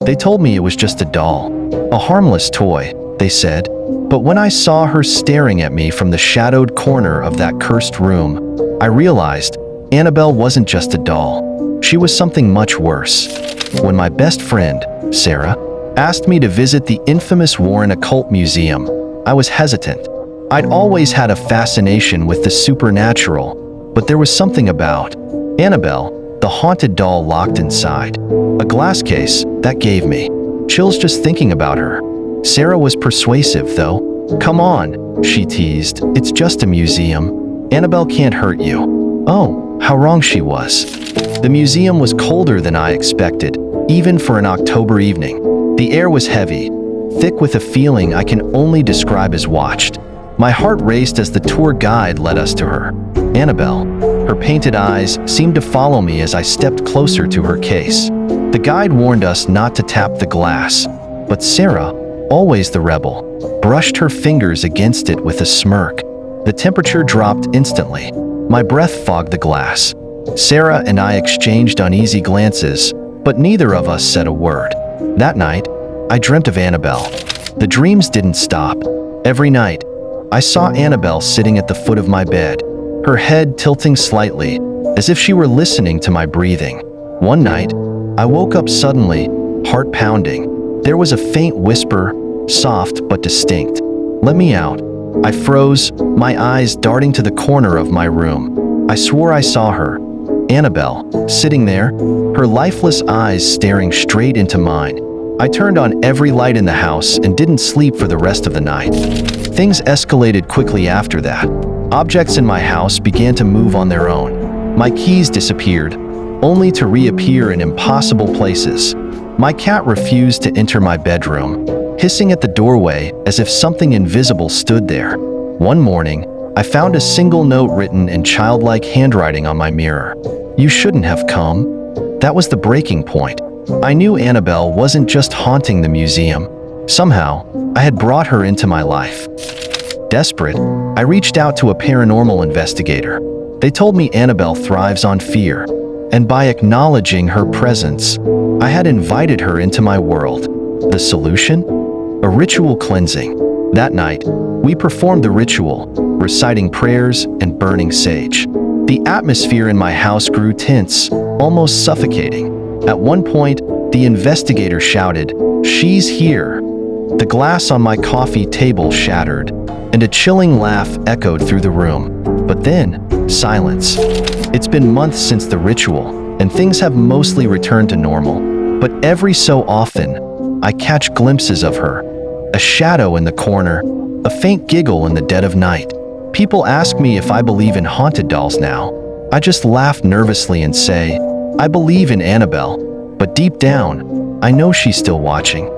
They told me it was just a doll, a harmless toy, they said. But when I saw her staring at me from the shadowed corner of that cursed room, I realized Annabelle wasn't just a doll. She was something much worse. When my best friend, Sarah, asked me to visit the infamous Warren Occult Museum, I was hesitant. I'd always had a fascination with the supernatural, but there was something about Annabelle, the haunted doll locked inside a glass case, that gave me chills just thinking about her. Sarah was persuasive, though. "Come on," she teased. "It's just a museum. Annabelle can't hurt you." Oh, how wrong she was. The museum was colder than I expected, even for an October evening. The air was heavy, thick with a feeling I can only describe as watched. My heart raced as the tour guide led us to her. Annabelle, her painted eyes, seemed to follow me as I stepped closer to her case. The guide warned us not to tap the glass, but Sarah, always the rebel, brushed her fingers against it with a smirk. The temperature dropped instantly. My breath fogged the glass. Sarah and I exchanged uneasy glances, but neither of us said a word. That night, I dreamt of Annabelle. The dreams didn't stop. Every night, I saw Annabelle sitting at the foot of my bed, her head tilting slightly, as if she were listening to my breathing. One night, I woke up suddenly, heart pounding. There was a faint whisper, soft but distinct. "Let me out." I froze, my eyes darting to the corner of my room. I swore I saw her, Annabelle, sitting there, her lifeless eyes staring straight into mine. I turned on every light in the house and didn't sleep for the rest of the night. Things escalated quickly after that. Objects in my house began to move on their own. My keys disappeared, only to reappear in impossible places. My cat refused to enter my bedroom, hissing at the doorway as if something invisible stood there. One morning, I found a single note written in childlike handwriting on my mirror. "You shouldn't have come." That was the breaking point. I knew Annabelle wasn't just haunting the museum. Somehow, I had brought her into my life. Desperate, I reached out to a paranormal investigator. They told me Annabelle thrives on fear, and by acknowledging her presence, I had invited her into my world. The solution? A ritual cleansing. That night, we performed the ritual, reciting prayers and burning sage. The atmosphere in my house grew tense, almost suffocating. At one point, the investigator shouted, "She's here!" The glass on my coffee table shattered, and a chilling laugh echoed through the room. But then, silence. It's been months since the ritual, and things have mostly returned to normal. But every so often, I catch glimpses of her. A shadow in the corner, a faint giggle in the dead of night. People ask me if I believe in haunted dolls now. I just laugh nervously and say, I believe in Annabelle, but deep down, I know she's still watching.